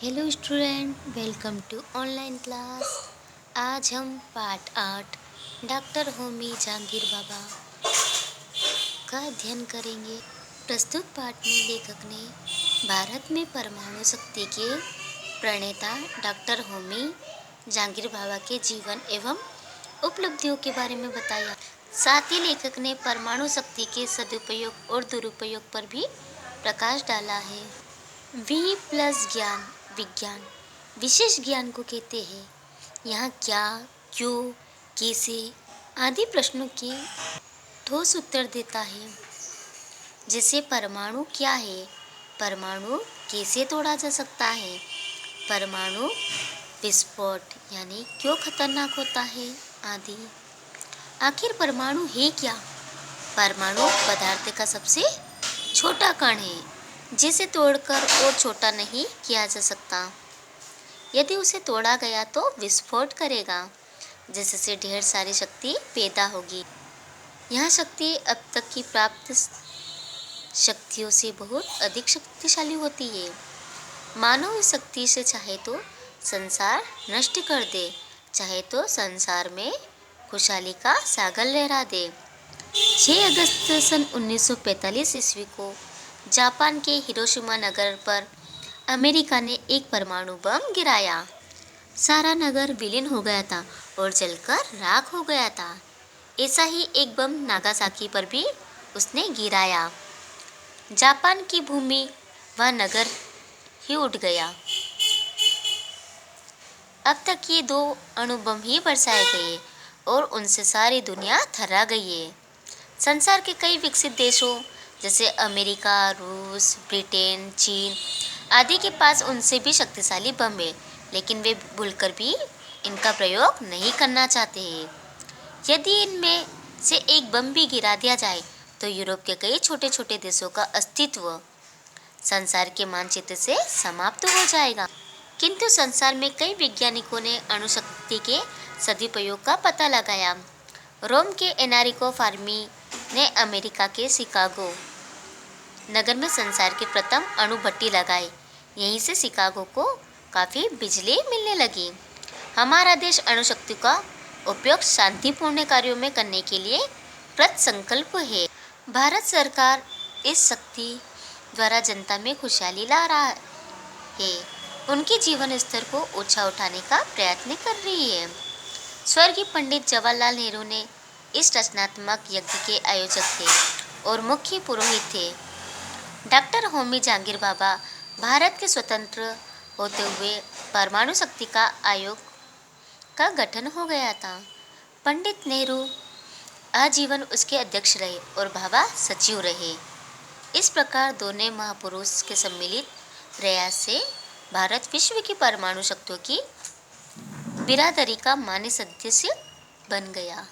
Hello student, welcome to online class. आज हम पाठ 8 डॉक्टर होमी जहांगीर बाबा का अध्ययन करेंगे। प्रस्तुत पाठ में लेखक ने भारत में परमाणु शक्ति के प्रणेता डॉक्टर होमी जहांगीर बाबा के जीवन एवं उपलब्धियों के बारे में बताया। साथ ही लेखक ने परमाणु शक्ति के सदुपयोग और दुरुपयोग पर भी प्रकाश डाला है। वी प्लस ज्ञान विज्ञान विशेष ज्ञान को कहते हैं। यहाँ क्या, क्यों, कैसे आदि प्रश्नों के ठोस उत्तर देता है। जैसे परमाणु क्या है, परमाणु कैसे तोड़ा जा सकता है, परमाणु विस्फोट यानी क्यों खतरनाक होता है आदि। आखिर परमाणु है क्या? परमाणु पदार्थ का सबसे छोटा कण है जिसे तोड़कर और छोटा नहीं किया जा सकता। यदि उसे तोड़ा गया तो विस्फोट करेगा, जिससे ढेर सारी शक्ति पैदा होगी। यह शक्ति अब तक की प्राप्त शक्तियों से बहुत अधिक शक्तिशाली होती है। मानव इस शक्ति से चाहे तो संसार नष्ट कर दे, चाहे तो संसार में खुशहाली का सागर लहरा दे। 6 अगस्त सन 1945 ईस्वी को जापान के हिरोशिमा नगर पर अमेरिका ने एक परमाणु बम गिराया। सारा नगर विलीन हो गया था और जलकर राख हो गया था। ऐसा ही एक बम नागासाकी पर भी उसने गिराया। जापान की भूमि व नगर ही उठ गया। अब तक ये 2 अणु बम ही बरसाए गए और उनसे सारी दुनिया थर्रा गई है। संसार के कई विकसित देशों जैसे अमेरिका, रूस, ब्रिटेन, चीन आदि के पास उनसे भी शक्तिशाली बम है, लेकिन वे भूलकर भी इनका प्रयोग नहीं करना चाहते हैं। यदि इनमें से एक बम भी गिरा दिया जाए तो यूरोप के कई छोटे छोटे देशों का अस्तित्व संसार के मानचित्र से समाप्त हो जाएगा। किंतु संसार में कई वैज्ञानिकों ने अणुशक्ति के सदुपयोग का पता लगाया। रोम के एनारिको फार्मी ने अमेरिका के शिकागो नगर में संसार के प्रथम अणु भट्टी लगाई। यहीं से शिकागो को काफ़ी बिजली मिलने लगी। हमारा देश अणुशक्ति का उपयोग शांतिपूर्ण कार्यों में करने के लिए कृत संकल्प है। भारत सरकार इस शक्ति द्वारा जनता में खुशहाली ला रहा है, उनके जीवन स्तर को ऊंचा उठाने का प्रयत्न कर रही है। स्वर्गीय पंडित जवाहरलाल नेहरू ने इस रचनात्मक यज्ञ के आयोजक थे और मुख्य पुरोहित थे। डॉक्टर होमी जहांगीर बाबा भारत के स्वतंत्र होते हुए परमाणु शक्ति का आयोग का गठन हो गया था। पंडित नेहरू आजीवन उसके अध्यक्ष रहे और बाबा सचिव रहे। इस प्रकार दोनों महापुरुष के सम्मिलित प्रयास से भारत विश्व की परमाणु शक्तियों की बिरादरी का मान्य सदस्य बन गया।